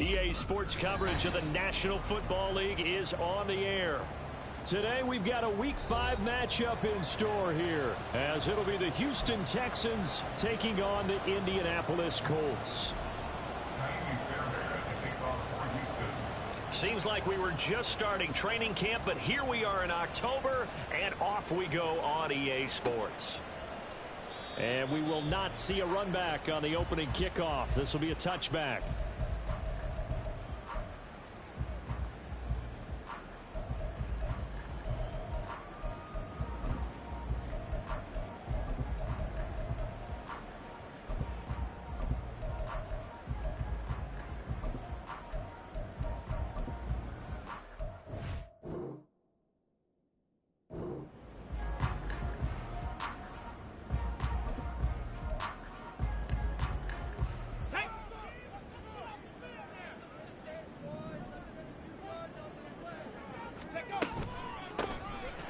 EA Sports coverage of the National Football League is on the air. Today we've got a Week 5 matchup in store here, as it'll be the Houston Texans taking on the Indianapolis Colts. Seems like we were just starting training camp, but here we are in October, and off we go on EA Sports. And we will not see a run back on the opening kickoff. This will be a touchback.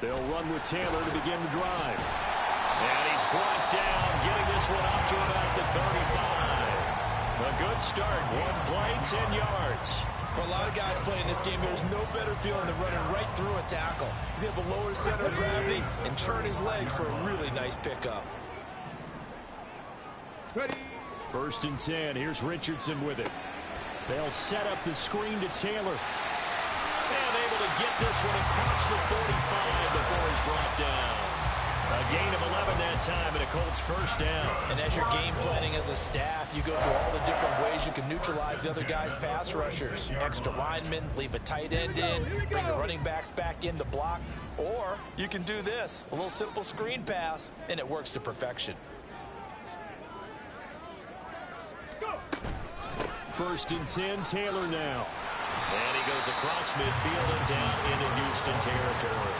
They'll run with Taylor to begin the drive. And he's brought down, getting this one up to about the 35. A good start. One play, 10 yards. For a lot of guys playing this game, there's no better feeling than running right through a tackle. He's able to lower his center of gravity and turn his legs for a really nice pickup. Ready. 1st and 10. Here's Richardson with it. They'll set up the screen to Taylor. And able to get this one across the 45 before he's brought down. A gain of 11 that time and a Colts first down. And as you're game planning as a staff, you go through all the different ways you can neutralize the other guy's pass rushers. Extra linemen, leave a tight end in, bring the running backs back in to block. Or you can do this, a little simple screen pass, and it works to perfection. 1st and 10, Taylor now. And he goes across midfield and down into Houston territory.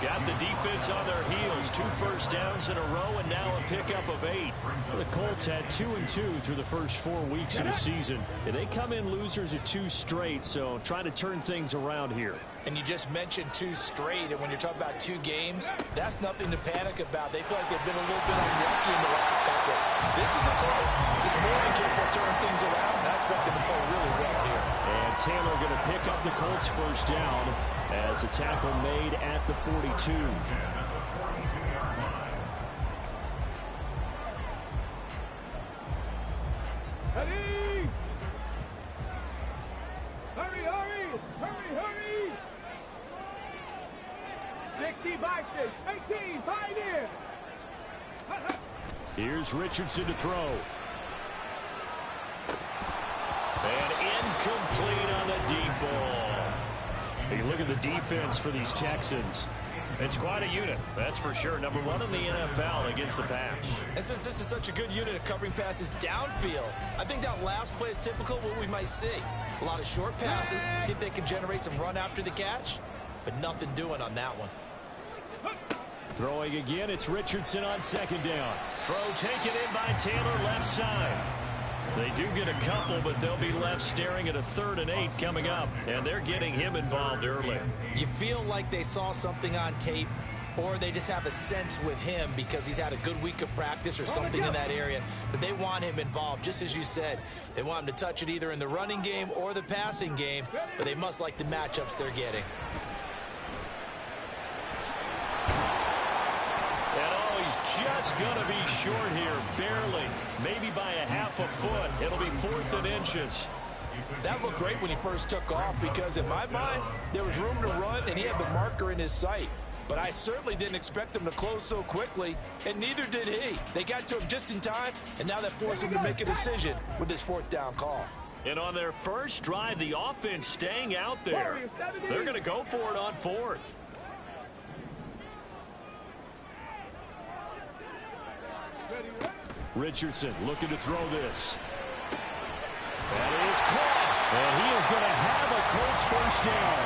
Got the defense on their heels. 2 first downs in a row and now a pickup of 8. The Colts had 2-2 through the first 4 weeks of the season. They come in losers at 2 straight, so trying to turn things around here. And you just mentioned 2 straight, and when you're talking about 2 games, that's nothing to panic about. They feel like they've been a little bit unlucky in the last couple. This is a club. This morning capable of turning things around. I expect them to play really well here. And Taylor going to pick up the Colts first down as a tackle made at the 42. Hurry! Hurry, hurry! Hurry, hurry! 60 boxes, 18, 5 in! Here's Richardson to throw. And incomplete on the deep ball. Hey, look at the defense for these Texans. It's quite a unit, that's for sure. Number 1 in the NFL against the pass. And since this is such a good unit of covering passes downfield, I think that last play is typical of what we might see. A lot of short passes, see if they can generate some run after the catch, but nothing doing on that one. Throwing again, it's Richardson on 2nd down. Throw taken in by Taylor, left side. They do get a couple, but they'll be left staring at a 3rd and 8 coming up, and they're getting him involved early. You feel like they saw something on tape, or they just have a sense with him because he's had a good week of practice or something in that area that they want him involved. Just as you said, they want him to touch it either in the running game or the passing game, but they must like the matchups they're getting. Just going to be short here, barely. Maybe by a half a foot. It'll be 4th and inches. That looked great when he first took off because in my mind, there was room to run and he had the marker in his sight. But I certainly didn't expect him to close so quickly, and neither did he. They got to him just in time, and now that forced him to make a decision with his 4th down call. And on their first drive, the offense staying out there. They're going to go for it on 4th. Richardson looking to throw this. That is caught. And he is going to have a Colts first down.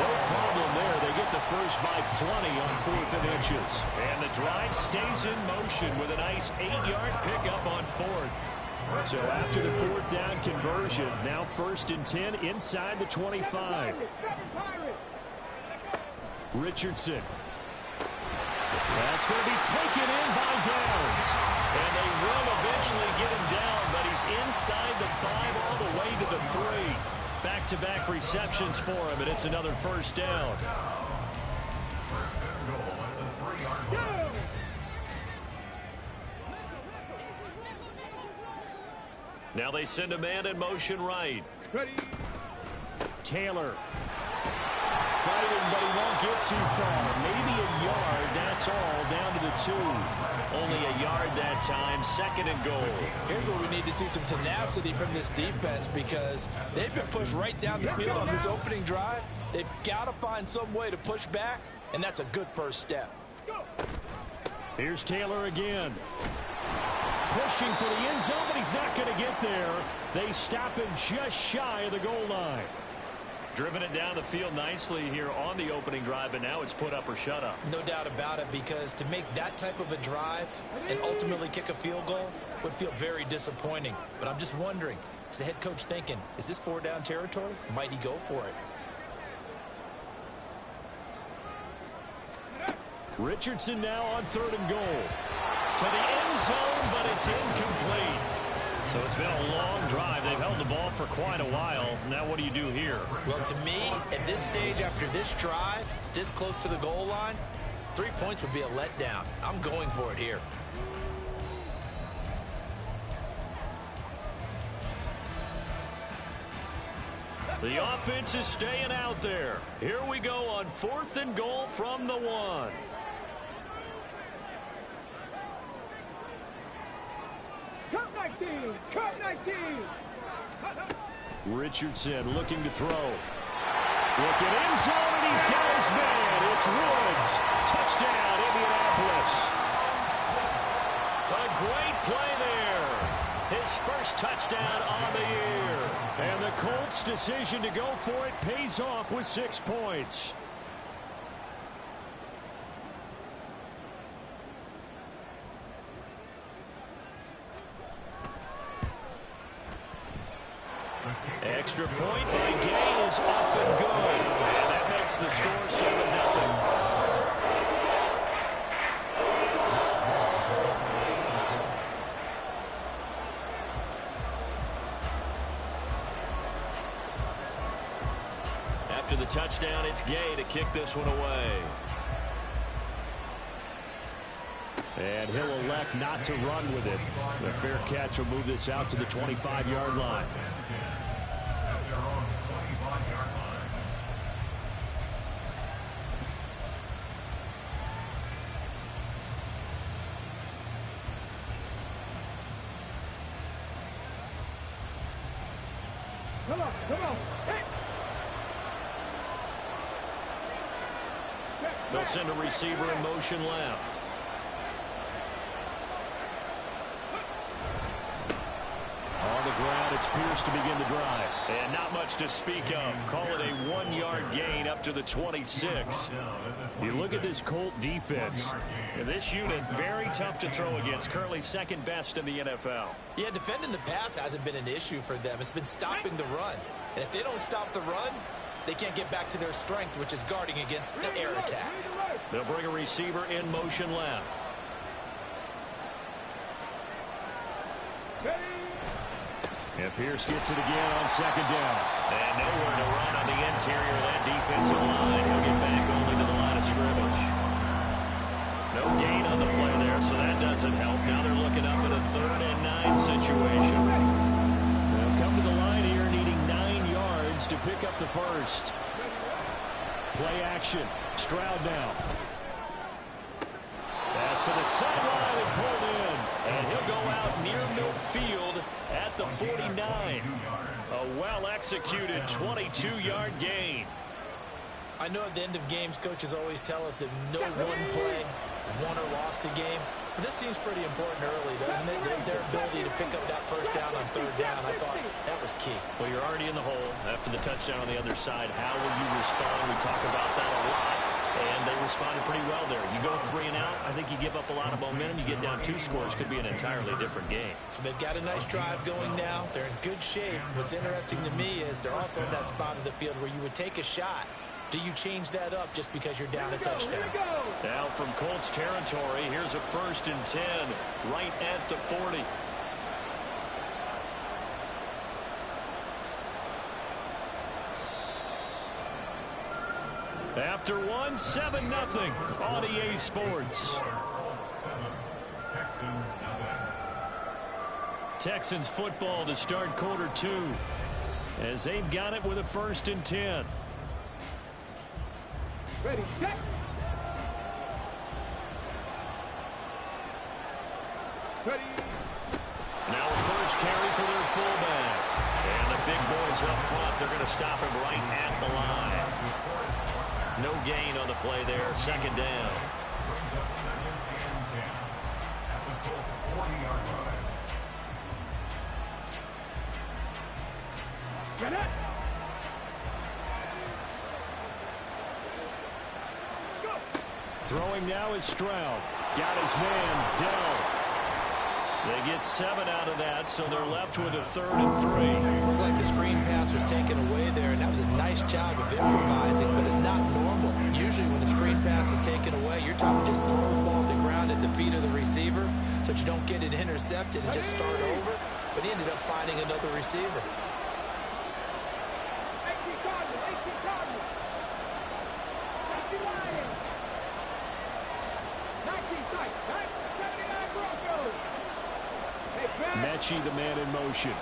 No problem there. They get the first by plenty on 4th and inches. And the drive stays in motion with a nice 8-yard pickup on 4th. So after the 4th down conversion, now 1st and 10 inside the 25. Richardson. That's going to be taken in by Downs. And they will eventually get him down, but he He's inside the 5 all the way to the 3. Back-to-back receptions for him, and it's another first down. Now they send a man in motion right. Ready. Taylor. Fighting, but he won't get too far. Maybe a yard, that's all, down to the 2. Only a yard that time, 2nd and goal. Here's where we need to see some tenacity from this defense because they've been pushed right down the field on this opening drive. They've got to find some way to push back, and that's a good first step. Here's Taylor again. Pushing for the end zone, but he's not going to get there. They stop him just shy of the goal line. Driven it down the field nicely here on the opening drive, and now it's put up or shut up. No doubt about it, because to make that type of a drive and ultimately kick a field goal would feel very disappointing. But I'm just wondering, is the head coach thinking, is this 4-down territory? Might he go for it? Richardson now on 3rd and goal. To the end zone, but it's incomplete. So it's been a long drive. They've held the ball for quite a while. Now what do you do here? Well, to me, at this stage after this drive, this close to the goal line, 3 points would be a letdown. I'm going for it here. The offense is staying out there. Here we go on 4th and goal from the 1. Cut 19. Cut 19. Richardson looking to throw. Looking end zone, and he's got his man. It's Woods. Touchdown, Indianapolis. A great play there. His first touchdown on the year. And the Colts' decision to go for it pays off with 6 points. Extra point by Gain is up and good. And that makes the score 7-0. After the touchdown, it's Gay to kick this one away. And he'll elect not to run with it. The fair catch will move this out to the 25-yard line. Come on, come on. Hey. They'll send a receiver in motion left. On the ground, it's Pierce to begin the drive. And not much to speak of. Call it a 1-yard gain up to the 26. You look at this Colt defense. This unit, very tough to throw against. Currently 2nd best in the NFL. Yeah, defending the pass hasn't been an issue for them. It's been stopping the run. And if they don't stop the run, they can't get back to their strength, which is guarding against the air attack. They'll bring a receiver in motion left. And Pierce gets it again on 2nd down. And nowhere to run on the interior of that defensive line. He'll get back only to the line of scrimmage. No gain on the play there, so that doesn't help. Now they're looking up at a 3rd and 9 situation. They'll come to the line here needing 9 yards to pick up the first. Play action. Stroud now. Pass to the sideline and pulled in. And he'll go out near midfield at the 49. A well-executed 22-yard gain. I know at the end of games, coaches always tell us that no one play won or lost a game. But this seems pretty important early, doesn't it? Their ability to pick up that first down on 3rd down, I thought that was key. Well, you're already in the hole after the touchdown on the other side. How will you respond? We talk about that a lot. And they responded pretty well there. You go 3 and out, I think you give up a lot of momentum. You get down 2 scores, could be an entirely different game. So they've got a nice drive going now. They're in good shape. What's interesting to me is they're also in that spot of the field where you would take a shot. Do you change that up just because you're down a touchdown? Now from Colts territory, here's a 1st and 10 right at the 40. After one, 7-0 on EA Sports. Texans football to start quarter 2 as they've got it with a 1st and 10. Ready, set. Ready. Now a first carry for their fullback. And the big boys up front, they're going to stop him right at the line. No gain on the play there, 2nd down. Get it. Let's go. Throwing now is Stroud. Got his man, Dell. They get 7 out of that, so they're left with a 3rd and 3. Looked like the screen pass was taken away there, and that was a nice job of improvising, but it's not normal. Usually when the screen pass is taken away, you're talking just throw the ball at the ground at the feet of the receiver so that you don't get it intercepted and just start over. But he ended up finding another receiver. 18 targets, 18 targets. 60 Lions. 19 sight, 79 Broncos. Hey, Brad. Mechie, the man in motion.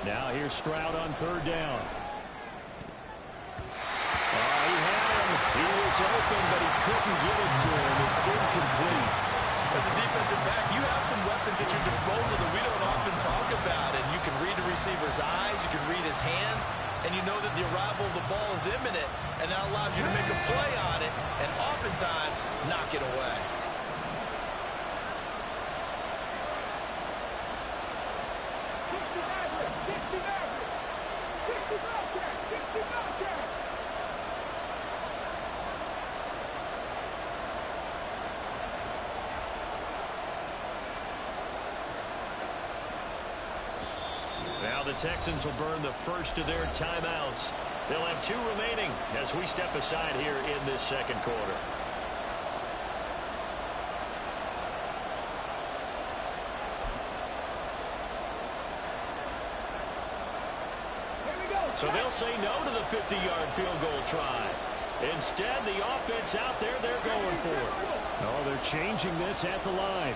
Now here's Stroud on 3rd down. He had him. He was open, but he couldn't get it to him. It's incomplete. As a defensive back, you have some weapons at your disposal that we don't often talk about. And you can read the receiver's eyes, you can read his hands, and you know that the arrival of the ball is imminent, and that allows you to make a play on it and oftentimes knock it away. Now the Texans will burn the first of their timeouts. They'll have 2 remaining as we step aside here in this 2nd quarter. So they'll say no to the 50-yard field goal try. Instead, the offense out there, they're going for it. Oh, they're changing this at the line.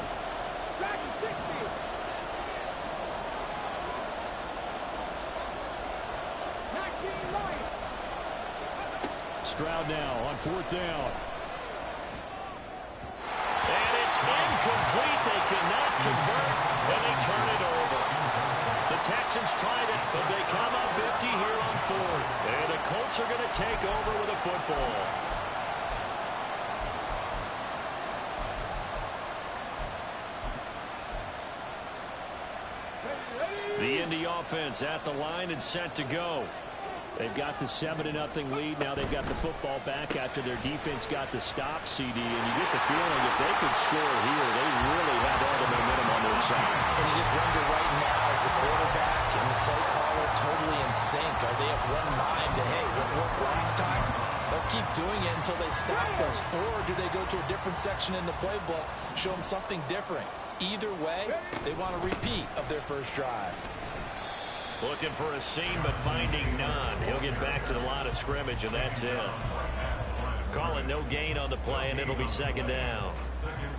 Stroud now on 4th down. And it's incomplete. They cannot convert, and they turn it over. The Texans tried it, but they come up empty here on 4th. And the Colts are going to take over with a football. The Indy offense at the line and set to go. They've got the 7-0 lead. Now they've got the football back after their defense got the stop, CD. And you get the feeling if they could score here, they really have all the momentum on their side. And you just wonder right now, is the quarterback and the play caller totally in sync? Are they at one mind to, hey, what worked last time? Let's keep doing it until they stop us. Or do they go to a different section in the playbook, show them something different? Either way, they want a repeat of their first drive. Looking for a seam, but finding none. He'll get back to the line of scrimmage, and that's it. Calling no gain on the play, and it'll be 2nd down.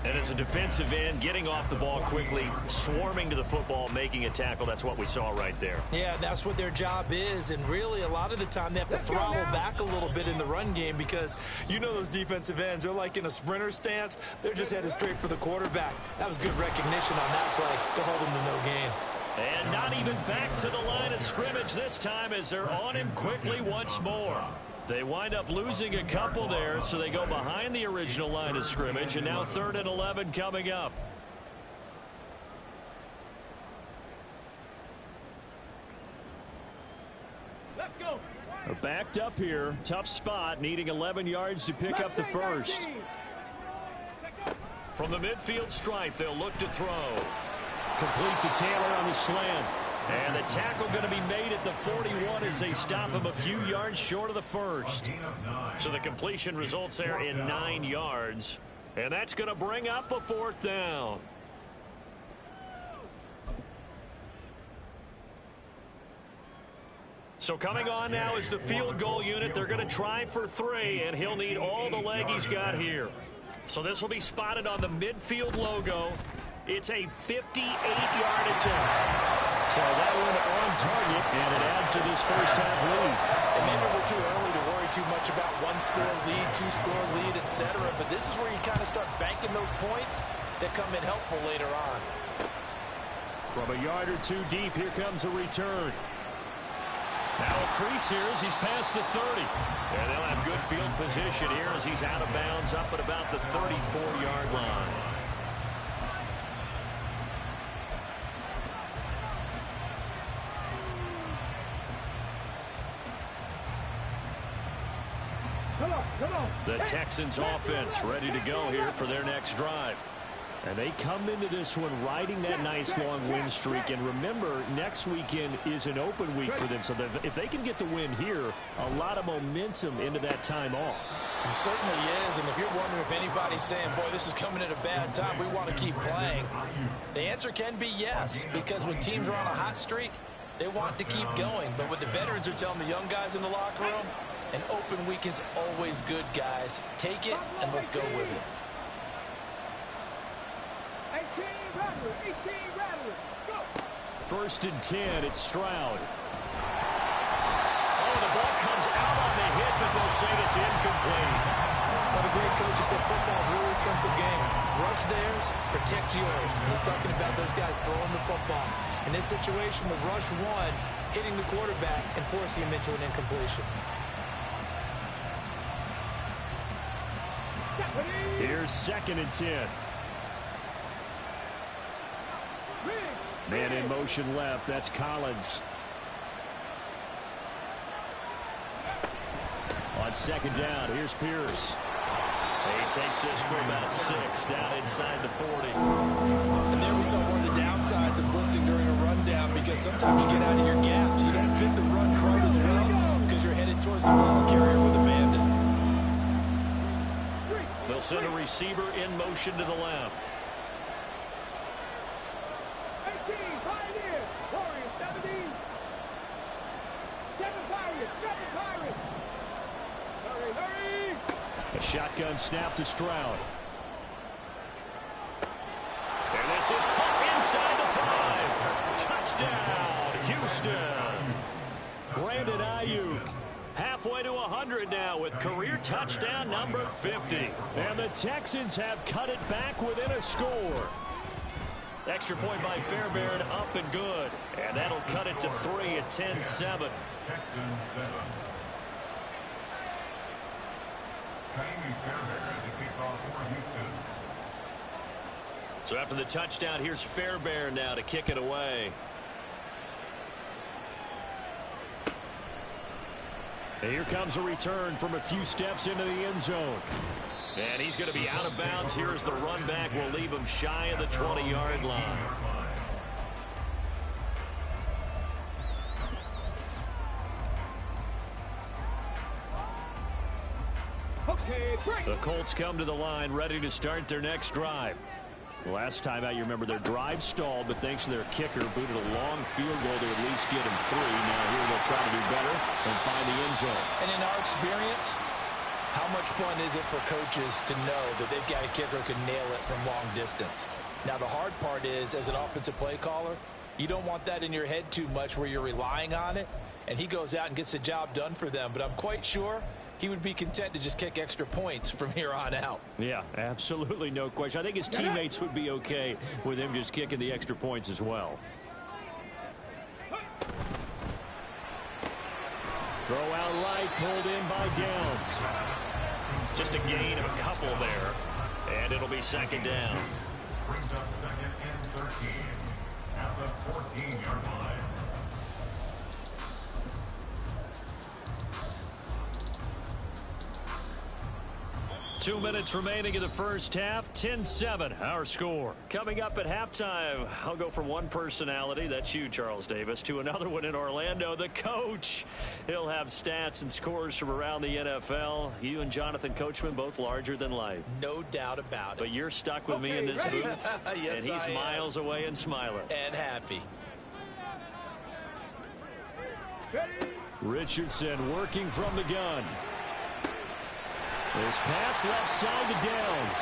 And as a defensive end, getting off the ball quickly, swarming to the football, making a tackle. That's what we saw right there. Yeah, that's what their job is. And really, a lot of the time, they have to throttle back a little bit in the run game because you know those defensive ends, they're like in a sprinter stance. They're just headed straight for the quarterback. That was good recognition on that play to hold him to no gain. And not even back to the line of scrimmage this time as they're on him quickly once more. They wind up losing a couple there, so they go behind the original line of scrimmage, and now 3rd and 11 coming up. Let's go. They're backed up here. Tough spot, needing 11 yards to pick up the first. From the midfield stripe, they'll look to throw. Complete to Taylor on the slant. And the tackle going to be made at the 41 as they stop him a few yards short of the first. So the completion results there in 9 yards. And that's going to bring up a 4th down. So coming on now is the field goal unit. They're going to try for 3, and he'll need all the leg he's got here. So this will be spotted on the midfield logo. It's a 58-yard attempt. So that one on target, and it adds to this first-half lead. And maybe we're too early to worry too much about one-score lead, two-score lead, etc. But this is where you kind of start banking those points that come in helpful later on. From a yard or two deep, here comes a return. Now a crease here as he's past the 30. And they'll have good field position here as he's out of bounds up at about the 34-yard line. The Texans offense ready to go here for their next drive. And they come into this one riding that nice long win streak. And remember, next weekend is an open week for them. So if they can get the win here, a lot of momentum into that time off. It certainly is. And if you're wondering if anybody's saying, boy, this is coming at a bad time, we want to keep playing, the answer can be yes. Because when teams are on a hot streak, they want to keep going. But what the veterans are telling the young guys in the locker room, an open week is always good, guys. Take it and let's go with it. 18 Rattlers, 18 Rattlers, go! 1st and 10, it's Stroud. Oh, the ball comes out on the hit, but they'll say it's incomplete. Well, the great coach has said football's a really simple game. Rush theirs, protect yours. And he's talking about those guys throwing the football. In this situation, the rush one, hitting the quarterback and forcing him into an incompletion. Here's 2nd and 10. Man in motion left. That's Collins. On 2nd down, here's Pierce. He takes this for about 6 down inside the 40. And there we saw one of the downsides of blitzing during a rundown, because sometimes you get out of your gaps. You don't fit the run quite as well because you're headed towards the ball carrier with abandon. They'll send a receiver in motion to the left. 18, Pioneers, Warriors, 17. 7 Pirates, 7 Pirates. Hurry. A shotgun snap to Stroud. And this is caught inside the 5. Touchdown, Houston. Brandon Ayuk. Halfway to 100 now with career touchdown number 50. And the Texans have cut it back within a score. Extra point by Fairbairn, up and good. And that'll cut it to 3 at 10-7. Texans 7. Jamie Fairbairn, the kickoff for Houston. So after the touchdown, here's Fairbairn now to kick it away. And here comes a return from a few steps into the end zone. And he's going to be out of bounds here as the run back will leave him shy of the 20-yard line. Okay, break. The Colts come to the line ready to start their next drive. Last time out, you remember their drive stalled, but thanks to their kicker, booted a long field goal to at least get him 3. Now here they'll try to do better and find the end zone. And in our experience, how much fun is it for coaches to know that they've got a kicker who can nail it from long distance? Now, the hard part is, as an offensive play caller, you don't want that in your head too much where you're relying on it, and he goes out and gets the job done for them. But I'm quite sure he would be content to just kick extra points from here on out. Yeah, absolutely no question. I think his teammates would be okay with him just kicking the extra points as well. Throw out right, pulled in by Downs. Just a gain of a couple there, and it'll be 2nd down. Brings up 2nd and 13 at the 14-yard line. 2 minutes remaining in the first half. 10-7, our score. Coming up at halftime, I'll go from one personality, that's you, Charles Davis, to another one in Orlando, the coach. He'll have stats and scores from around the NFL. You and Jonathan Coachman, both larger than life. No doubt about it. But you're stuck with me in this booth, yes, and he's miles away and smiling. And happy. Richardson working from the gun. This pass left side to Downs.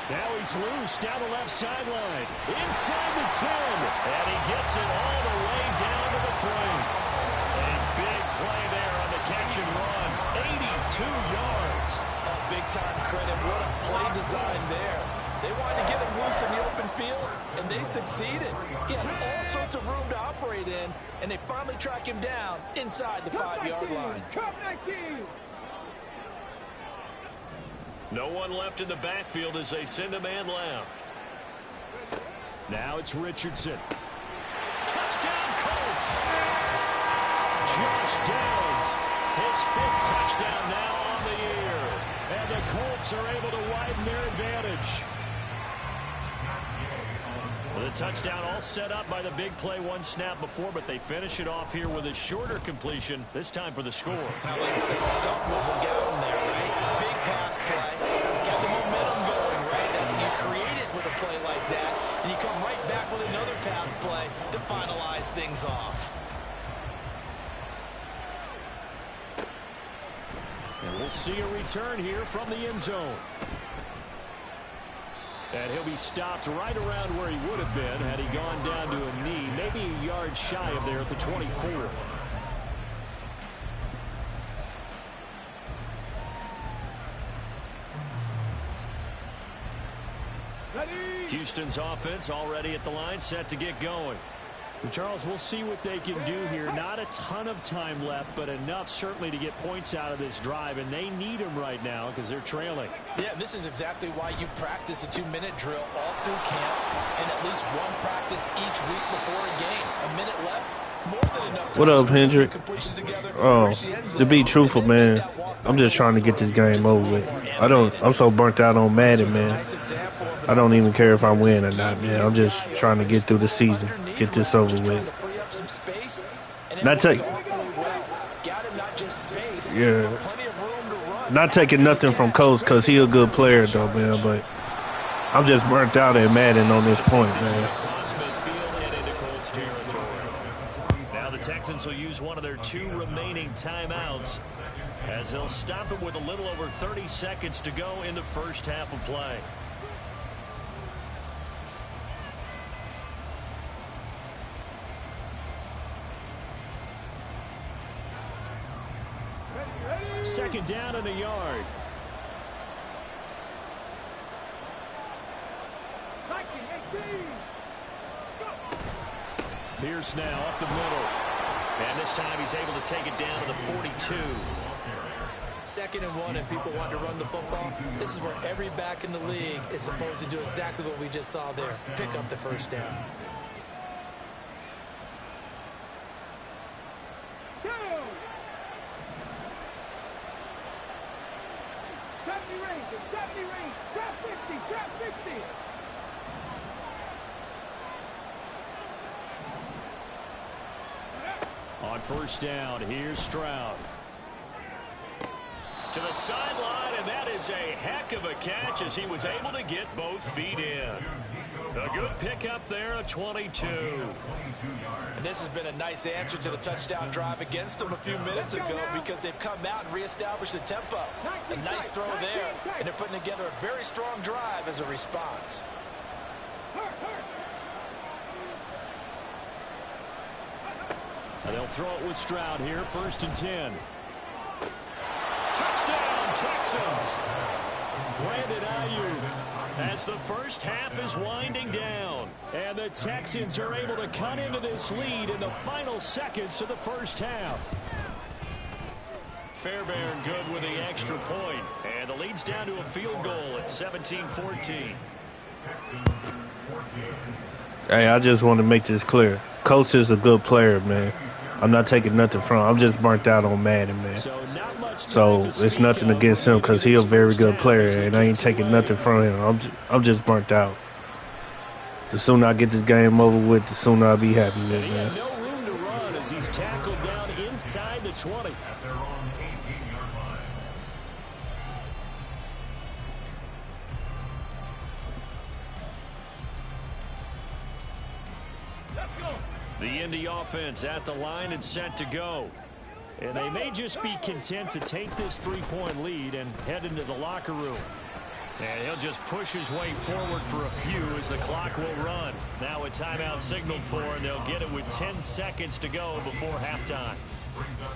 Now he's loose down the left sideline. Inside the 10. And he gets it all the way down to the 3. A big play there on the catch and run. 82 yards. Oh, big-time credit. What a play design there. They wanted to get him loose in the open field, and they succeeded. He had all sorts of room to operate in, and they finally track him down inside the 5-yard line. No one left in the backfield as they send a man left. Now it's Richardson. Touchdown, Colts! Josh Downs, his 5th touchdown now on the year. And the Colts are able to widen their advantage. The touchdown all set up by the big play one snap before, but they finish it off here with a shorter completion, this time for the score. I like how they stuck with one down there, right? Big pass play. Got the momentum going, right? That's you create it with a play like that, and you come right back with another pass play to finalize things off. And we'll see a return here from the end zone. And he'll be stopped right around where he would have been had he gone down to a knee, maybe a yard shy of there at the 24. Houston's offense already at the line, set to get going. And Charles, we'll see what they can do here. Not a ton of time left, but enough certainly to get points out of this drive, and they need them right now because they're trailing. Yeah, this is exactly why you practice a 2-minute drill all through camp and at least one practice each week before a game. A minute left, more than enough time. What up, Hendrick? Oh, to be truthful, man, I'm just trying to get this game over with. I'm so burnt out on Madden, man. I don't even care if I win or not, man. I'm just trying to get through the season, get this over with. Not taking nothing from Coach because he a good player, though, man. But I'm just burnt out at Madden on this point, man. Now the Texans will use one of their 2 remaining timeouts as they'll stop it with a little over 30 seconds to go in the first half of play. Second down in the yard. Pierce now up the middle. And this time he's able to take it down to the 42. 2nd and 1 and people want to run the football. This is where every back in the league is supposed to do exactly what we just saw there. Pick up the first down. On first down, here's Stroud. To the sideline, and that is a heck of a catch as he was able to get both feet in. A good pickup there at 22. And this has been a nice answer to the touchdown drive against them a few minutes ago because they've come out and reestablished the tempo. A nice throw there, and they're putting together a very strong drive as a response. And they'll throw it with Stroud here, 1st and 10. Touchdown, Texans! Brandon Ayuk as the first half is winding down. And the Texans are able to cut into this lead in the final seconds of the first half. Fairbairn good with the extra point. And the lead's down to a field goal at 17-14. Hey, I just want to make this clear. Coach is a good player, man. I'm not taking nothing from him. I'm just burnt out on Madden, man. So it's nothing against him because he's a very good player, and I ain't taking nothing from him. I'm just burnt out. The sooner I get this game over with, the sooner I'll be happy with it, man. No room to run as he's tackled down inside the 20. The Indy offense at the line and set to go. And they may just be content to take this 3-point lead and head into the locker room. And he'll just push his way forward for a few as the clock will run. Now a timeout signaled for, and they'll get it with 10 seconds to go before halftime.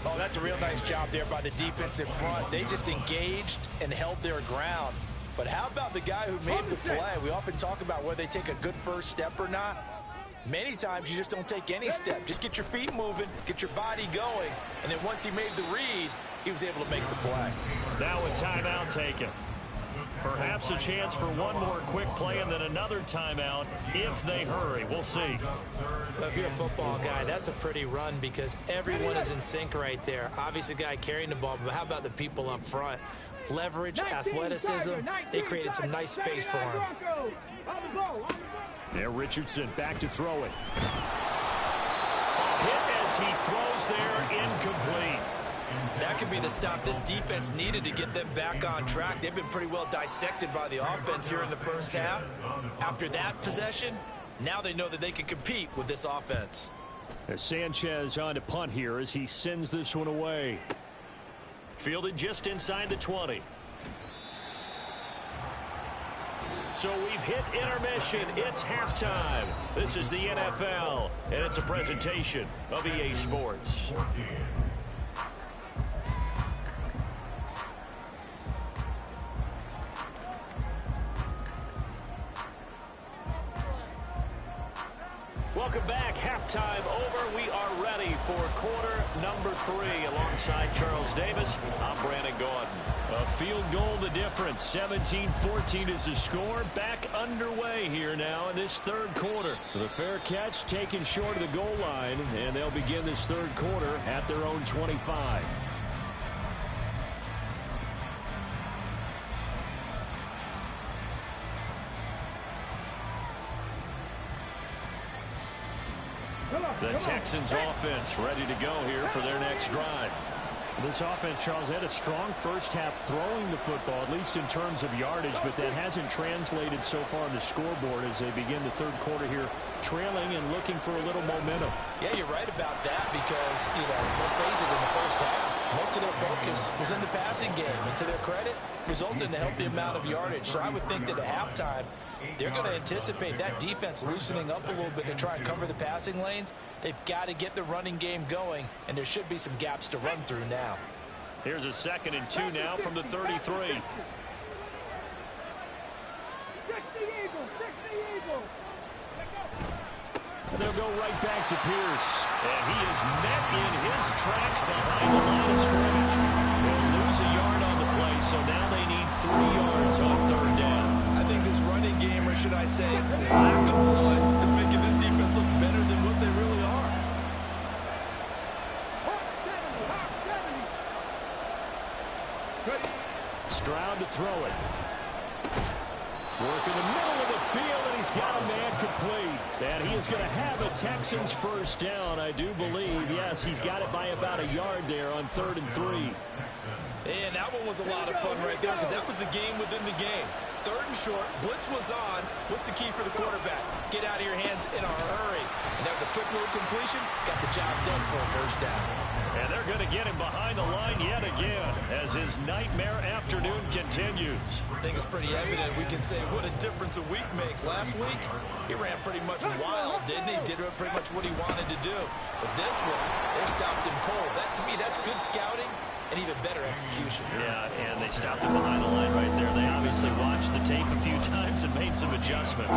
Oh, that's a real nice job there by the defense in front. They just engaged and held their ground. But how about the guy who made the play? We often talk about whether they take a good first step or not. Many times you just don't take any step. Just get your feet moving, get your body going, and then once he made the read, he was able to make the play. Now a timeout taken. Perhaps a chance for one more quick play and then another timeout if they hurry. We'll see. If you're a football guy, that's a pretty run because everyone is in sync right there. Obviously, the guy carrying the ball, but how about the people up front? Leverage, athleticism, they created some nice space for him. There, Richardson back to throw it. A hit as he throws there, incomplete. That could be the stop this defense needed to get them back on track. They've been pretty well dissected by the offense here in the first half. After that possession, now they know that they can compete with this offense. As Sanchez on to punt here as he sends this one away. Fielded just inside the 20. So we've hit intermission. It's halftime. This is the NFL, and it's a presentation of EA Sports. Welcome back. Halftime over. We are ready for quarter number 3. Alongside Charles Davis, I'm Brandon Gordon. A field goal the difference. 17-14 is the score. Back underway here now in this third quarter. The fair catch taken short of the goal line, and they'll begin this third quarter at their own 25. The Texans offense ready to go here for their next drive. This offense, Charles, had a strong first half throwing the football, at least in terms of yardage, but that hasn't translated so far on the scoreboard as they begin the third quarter here, trailing and looking for a little momentum. Yeah, you're right about that because, let's face it, in the first half, most of their focus was in the passing game. And to their credit, resulted in a healthy amount of yardage. So I would think that at halftime, they're going to anticipate that defense loosening up a little bit to try and cover the passing lanes. They've got to get the running game going, and there should be some gaps to run through now. Here's a 2nd and 2 now from the 33. And they'll go right back to Pierce. And he is met in his tracks behind the line of scrimmage. They'll lose a yard on the play, so now they need 3 yards on third down. I think this running game, or should I say lack of one, is making this defense look better than what they really are. Stroud to throw it. Work in the middle of the field, and he's got a man complete. And he is going to have a Texans first down, I do believe. Yes, he's got it by about a yard there on 3rd and 3. And that one was a lot of fun right there because that was the game within the game. 3rd and short, blitz was on. What's the key for the quarterback? Get out of your hands in a hurry. And that was a quick little completion. Got the job done for a first down. And they're going to get him behind the line yet again as his nightmare afternoon continues. I think it's pretty evident. We can say what a difference a week makes. Last week, he ran pretty much wild, didn't he? Did pretty much what he wanted to do. But this one, they stopped him cold. That, to me, that's good scouting and even better execution. Yeah, and they stopped him behind the line right there. They obviously watched the tape a few times and made some adjustments.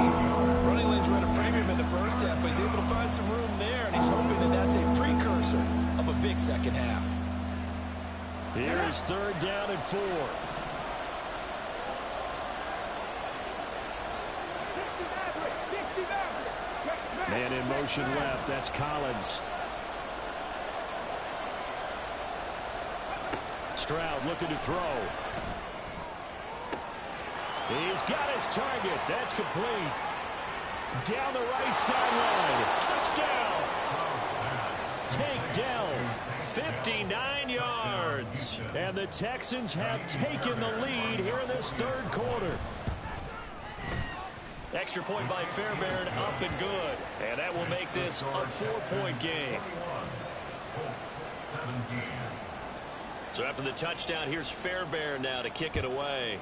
Running lanes were at a premium in the first half, but he's able to find some room there, and he's hoping that that's a precursor of a big second half. Here's 3rd down and 4. Man in motion left. That's Collins. Stroud looking to throw. He's got his target. That's complete. Down the right sideline. Touchdown. Takedown. 59 yards. And the Texans have taken the lead here in this third quarter. Extra point by Fairbairn, up and good. And that will make this a 4-point game. So after the touchdown, here's Fairbairn now to kick it away.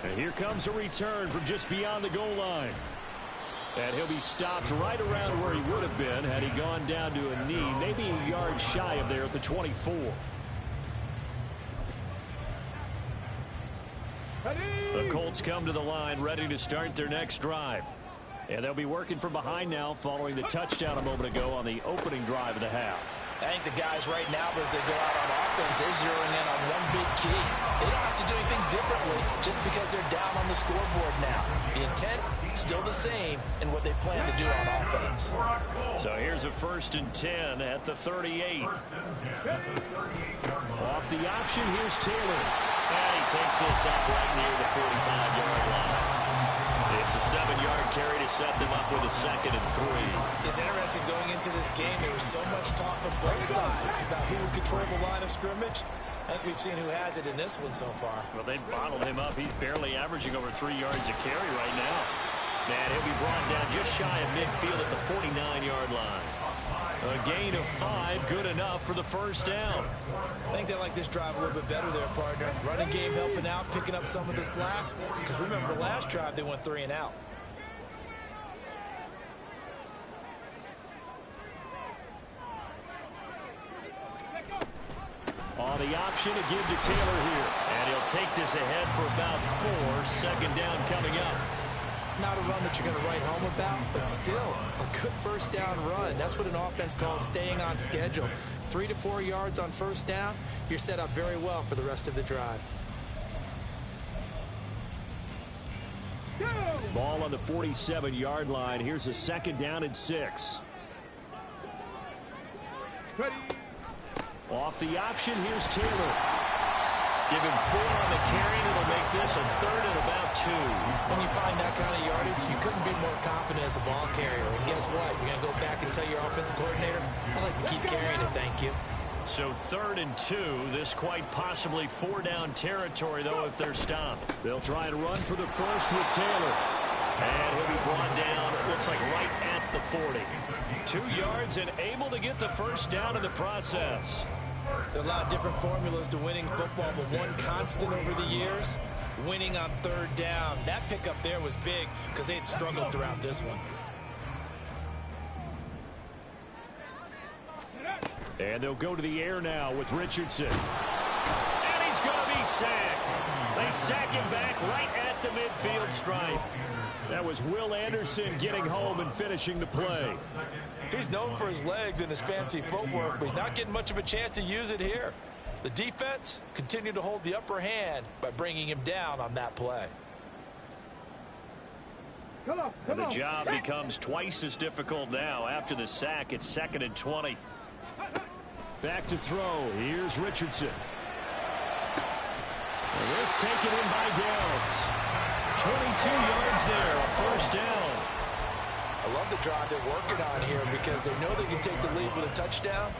And here comes a return from just beyond the goal line. And he'll be stopped right around where he would have been had he gone down to a knee, maybe a yard shy of there at the 24. The Colts come to the line ready to start their next drive. And they'll be working from behind now following the touchdown a moment ago on the opening drive of the half. I think the guys right now, as they go out on offense, they're zeroing in on one big key. They don't have to do anything differently just because they're down on the scoreboard now. The intent, still the same in what they plan to do on offense. So here's a 1st and 10 at the 38. Off the option, here's Taylor. And he takes this up right near the 45-yard line. It's a 7-yard carry to set them up with a 2nd and 3. It's interesting going into this game. There was so much talk from both sides about who would control the line of scrimmage. I think we've seen who has it in this one so far. Well, they bottled him up. He's barely averaging over 3 yards a carry right now. And he'll be brought down just shy of midfield at the 49-yard line. A gain of 5, good enough for the 1st down. I think they like this drive a little bit better there, partner. Running game helping out, picking up some of the slack. Because remember, the last drive they went 3 and out. On the option to give to Taylor here. And he'll take this ahead for about 4. 2nd down coming up. Not a run that you're going to write home about, but still a good 1st down run. That's what an offense calls staying on schedule. 3 to 4 yards on 1st down, you're set up very well for the rest of the drive. Ball on the 47-yard line. Here's a 2nd down and 6. Ready. Off the option, here's Taylor. Give him 4 on the carry, and it'll make this a 3rd and about 2. When you find that kind of yardage, you couldn't be more confident as a ball carrier. And guess what? You're going to go back and tell your offensive coordinator, I'd like to keep carrying it, thank you. So 3rd and 2. This quite possibly 4-down territory, though, if they're stopped. They'll try and run for the 1st with Taylor. And he'll be brought down, it looks like right at the 40. 2 yards and able to get the 1st down in the process. There are a lot of different formulas to winning football, but one constant over the years, winning on 3rd down. That pickup there was big because they had struggled throughout this one. And they'll go to the air now with Richardson. And he's going to be sacked. They sack him back right at the midfield stripe. That was Will Anderson getting home and finishing the play. He's known for his legs and his fancy footwork, but he's not getting much of a chance to use it here. The defense continued to hold the upper hand by bringing him down on that play. And the job becomes twice as difficult now. After the sack, it's 2nd and 20. Back to throw. Here's Richardson. And this taken in by Downs. 22 yards there, a 1st down. I love the drive they're working on here because they know they can take the lead with a touchdown.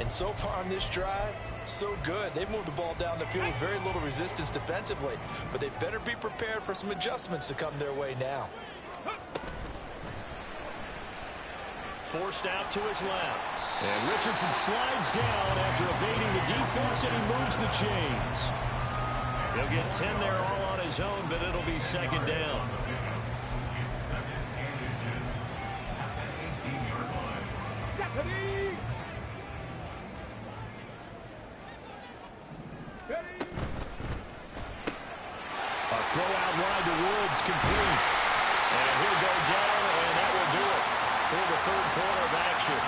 And so far on this drive, so good. They've moved the ball down the field with very little resistance defensively. But they better be prepared for some adjustments to come their way now. Forced out to his left. And Richardson slides down after evading the defense, and he moves the chains. He'll get 10 there all on his own, but it'll be 2nd down. A throw out wide to Woods, complete. And he'll go down, and that will do it for the 3rd quarter of action.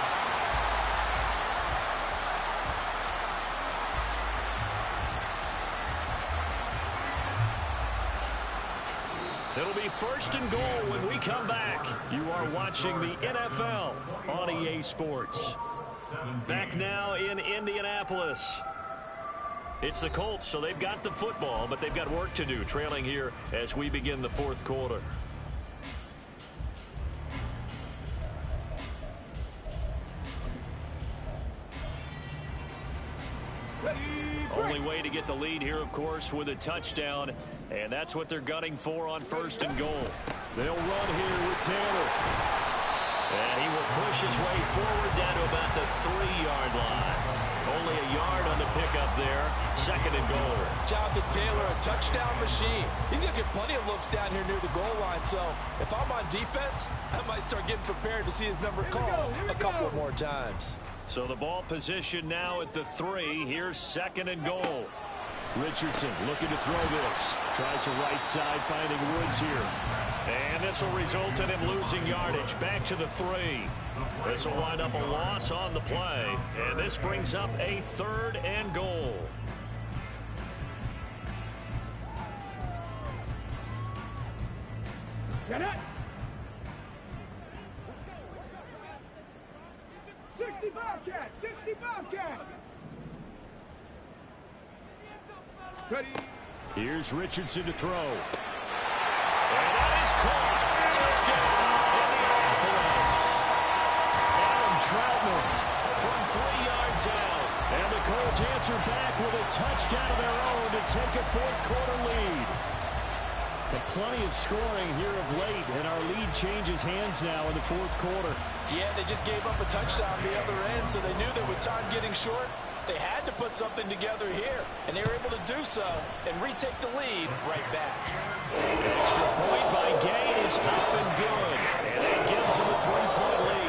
It'll be 1st and goal when we come back. You are watching the NFL on EA Sports. Back now in Indianapolis. It's the Colts, so they've got the football, but they've got work to do, trailing here as we begin the 4th quarter. Only way to get the lead here, of course, with a touchdown, and that's what they're gunning for on 1st and goal. They'll run here with Taylor. And push his way forward down to about the 3-yard line. Only a yard on the pickup there. 2nd and goal. Jonathan Taylor, a touchdown machine. He's going to get plenty of looks down here near the goal line. So if I'm on defense, I might start getting prepared to see his number called a couple more times. So the ball position now at the 3. Here's 2nd and goal. Richardson looking to throw this. Tries the right side, finding Woods here. And this will result in him losing yardage. Back to the 3. This will wind up a loss on the play. And this brings up a 3rd and goal. Get it! 65 cat! 65 cat! Ready? Here's Richardson to throw. And that is caught. Touchdown, Indianapolis. Adam Troutman from 3 yards out. And the Colts answer back with a touchdown of their own to take a 4th-quarter lead. But plenty of scoring here of late, and our lead changes hands now in the 4th quarter. Yeah, they just gave up a touchdown on the other end, so they knew that with time getting short, they had to put something together here, and they were able to do so and retake the lead right back. An extra point by Gay is up and good, and that gives them a 3-point lead.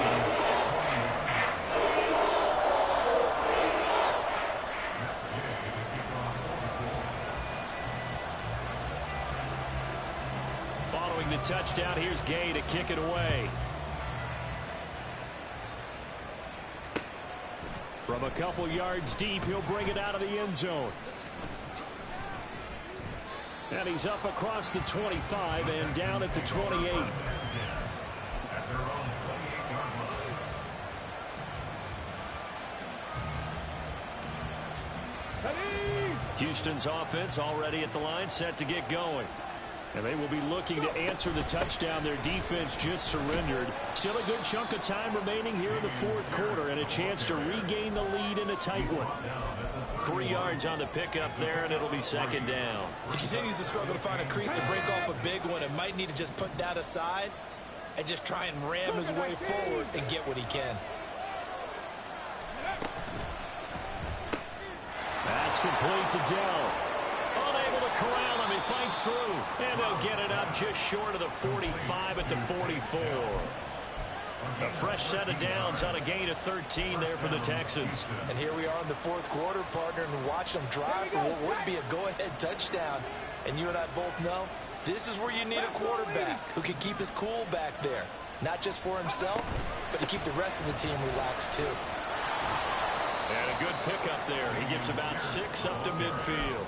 Following the touchdown, here's Gay to kick it away. From a couple yards deep, he'll bring it out of the end zone. And he's up across the 25 and down at the 28. Houston's offense already at the line, set to get going. And they will be looking to answer the touchdown their defense just surrendered. Still a good chunk of time remaining here in the 4th quarter and a chance to regain the lead in a tight one. 3 yards on the pickup there, and it'll be 2nd down. He continues to struggle to find a crease to break off a big one and might need to just put that aside and just try and ram his way forward and get what he can. That's complete to Dell. Unable to corral him. He fights through. And they'll get it up just short of the 45 at the 44. A fresh set of downs on a gain of 13 there for the Texans. And here we are in the 4th quarter, partner, and watch them drive for what would be a go-ahead touchdown. And you and I both know this is where you need a quarterback who can keep his cool back there. Not just for himself, but to keep the rest of the team relaxed too. And a good pickup there. He gets about 6 up to midfield.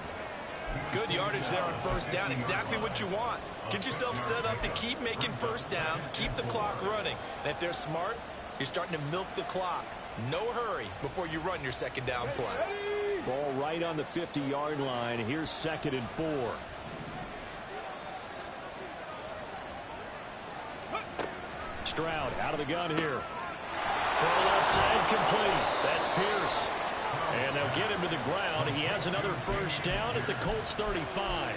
Good yardage there on 1st down. Exactly what you want. Get yourself set up to keep making 1st downs, keep the clock running. And if they're smart, you're starting to milk the clock. No hurry before you run your 2nd down play. Ball right on the 50-yard line. Here's 2nd and 4. Stroud out of the gun here. Throw left side complete. That's Pierce. And they'll get him to the ground. He has another 1st down at the Colts 35.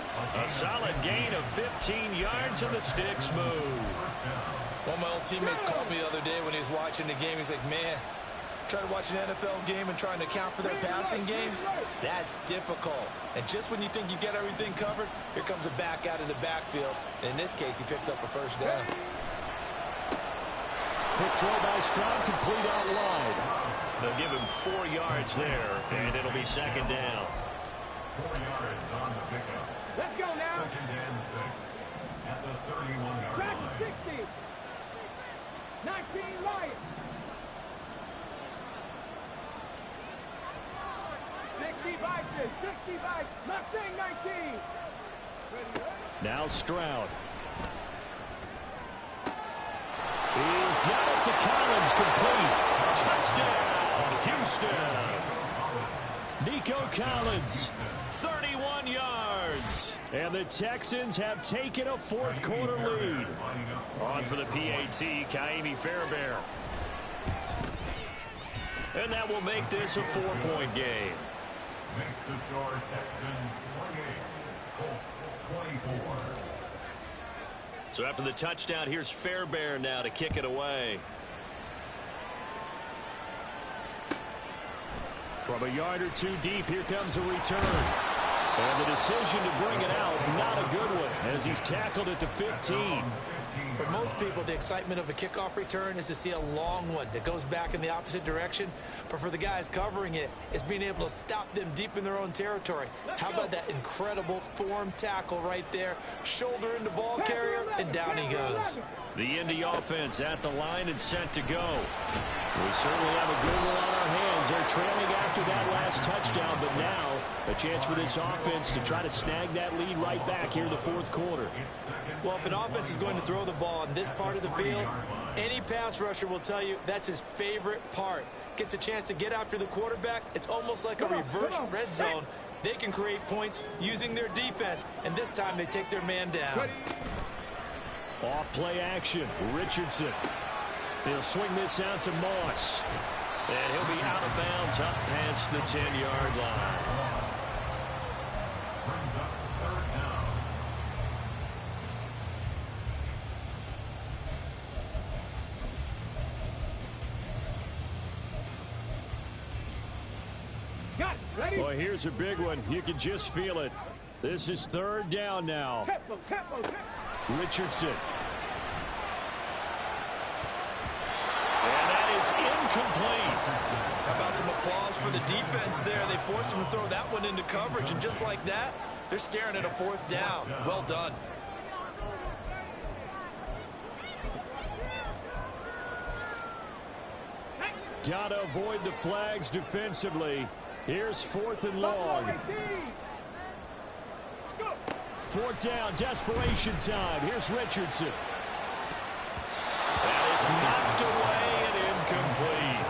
A solid gain of 15 yards, and the sticks move. One of my old teammates called me the other day when he was watching the game. He's like, man, trying to watch an NFL game and trying to account for their passing game, that's difficult. And just when you think you get everything covered, here comes a back out of the backfield. And in this case, he picks up a 1st down. Quick throw by Stroud, complete out wide. They'll give him 4 yards there, and it'll be 2nd down. 4 yards on the pickup. Let's go now. 2nd and 6 at the 31-yard Back line. to 60. 19 Lions. 60 Vikings. 60 Vikings. Mustang 19. Now Stroud. He's got it to Collins, complete. Touchdown, Houston. Nico Collins, 31 yards. And the Texans have taken a 4th quarter lead. On for the PAT, Kaimi Fairbairn. And that will make this a 4-point game. Makes the score Texans 28, Colts 24. So after the touchdown, here's Fairbairn now to kick it away. From a yard or two deep, here comes a return. And the decision to bring it out, not a good one, as he's tackled at the 15. For most people, the excitement of a kickoff return is to see a long one that goes back in the opposite direction. But for the guys covering it, it's being able to stop them deep in their own territory. How about that incredible form tackle right there? Shoulder into ball carrier, and down he goes. The Indy offense at the line and set to go. We certainly have a good one on our hands. They're trailing after that last touchdown, but now a chance for this offense to try to snag that lead right back here in the fourth quarter. Well, if an offense is going to throw the ball in this part of the field, any pass rusher will tell you that's his favorite part. Gets a chance to get after the quarterback. It's almost like a reverse red zone. They can create points using their defense, and this time they take their man down. Off play action, Richardson. He'll swing this out to Moss. And he'll be out of bounds up past the 10-yard line. Brings up third down. Got it. Ready? Well, here's a big one. You can just feel it. This is third down now. Tempo, tempo, tempo. Richardson. And that is incomplete. How about some applause for the defense there? They forced him to throw that one into coverage, and just like that, they're staring at a fourth down. Well done. Got to avoid the flags defensively. Here's fourth and long. Fourth down, desperation time. Here's Richardson. And it's knocked away and incomplete.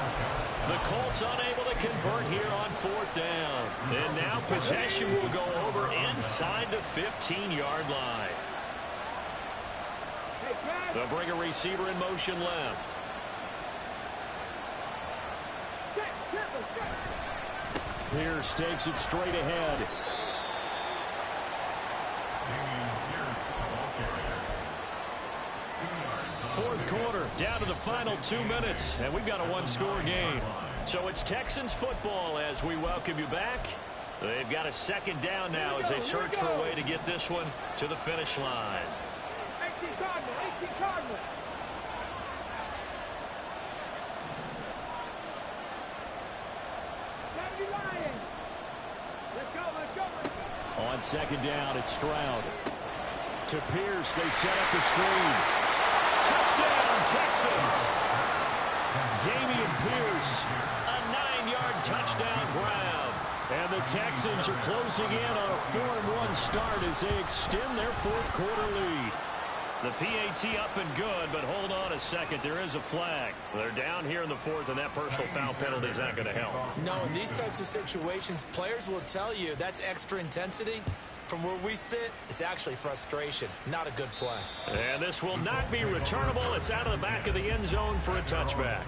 The Colts unable to convert here on fourth down. And now possession will go over inside the 15-yard line. They'll bring a receiver in motion left. Pierce takes it straight ahead. Fourth quarter, down to the final 2 minutes, and we've got a one-score game. So it's Texans football as we welcome you back. They've got a second down now as they search for a way to get this one to the finish line. 18 Cardinal, 18 Cardinal. Let's go, let's go. On second down, it's Stroud. To Pierce, they set up the screen. Touchdown, Texans! Damian Pierce, a 9-yard touchdown grab. And the Texans are closing in on a 4-1 start as they extend their fourth quarter lead. The PAT up and good, but hold on a second. There is a flag. They're down here in the fourth, and that personal foul penalty is not going to help. No, in these types of situations, players will tell you that's extra intensity. From where we sit, it's actually frustration. Not a good play. And this will not be returnable. It's out of the back of the end zone for a touchback.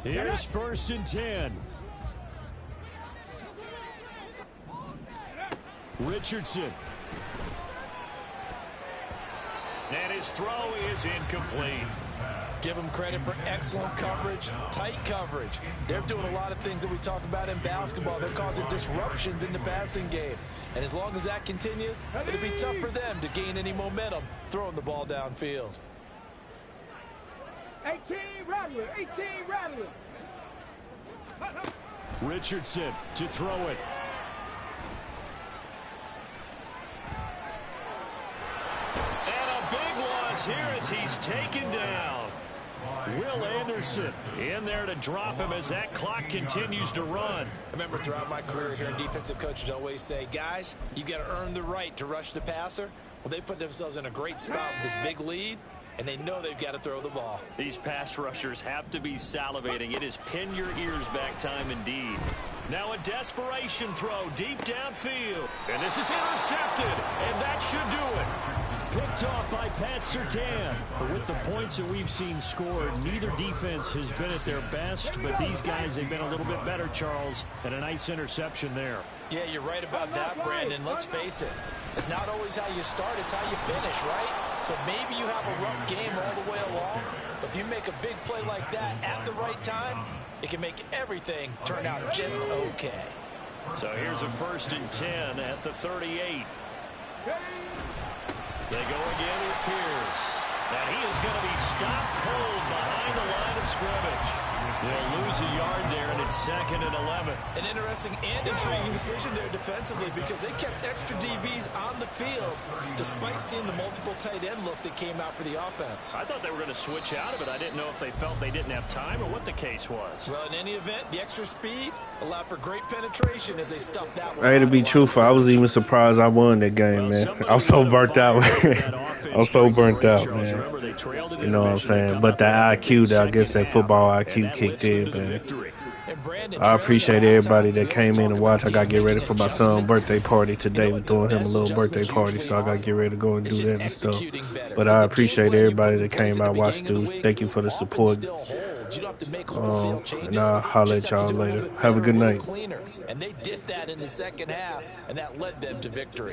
Here's first and 10. Richardson. And his throw is incomplete. Give them credit for excellent coverage, tight coverage. They're doing a lot of things that we talk about in basketball. They're causing disruptions in the passing game. And as long as that continues, it'll be tough for them to gain any momentum throwing the ball downfield. 18 Rattler, 18 Rattler. Richardson to throw it. And a big loss here as he's taken down. Will Anderson in there to drop him as that clock continues to run. I remember throughout my career here in defensive coaches always say, guys, you got to earn the right to rush the passer. Well, they put themselves in a great spot with this big lead, and they know they've got to throw the ball. These pass rushers have to be salivating. It is pin your ears back time indeed. Now a desperation throw deep downfield. And this is intercepted, and that should do it. picked off by Pat Surtain. But with the points that we've seen scored, neither defense has been at their best, but these guys, they've been a little bit better, Charles, and a nice interception there. Yeah, you're right about that, Brandon. Let's face it. It's not always how you start, it's how you finish, right? So maybe you have a rough game all the way along, but if you make a big play like that at the right time, it can make everything turn out just okay. So here's a 1st and 10 at the 38. They go again with Pierce. And he is going to be stopped cold behind the line of scrimmage. They'll lose a yard there, and it's 2nd and 11. An interesting and intriguing decision there defensively because they kept extra DBs on the field despite seeing the multiple tight end look that came out for the offense. I thought they were going to switch out of it. I didn't know if they felt they didn't have time or what the case was. Well, in any event, the extra speed allowed for great penetration as they stuffed that one. Hey, to be truthful, I was even surprised I won that game, man. I was so burnt out. I was so burnt out, man. You know what I'm saying? But the IQ, I guess that football IQ kicked in, man. I appreciate everybody that came in and watched. I got to get ready for my son's birthday party today. We're throwing him a little birthday party, so I got to get ready to go and do that and stuff. But I appreciate everybody that came out and watched, dude. Thank you for the support. And I'll holler at y'all later. Have a good night. And they did that in the second half, and that led them to victory.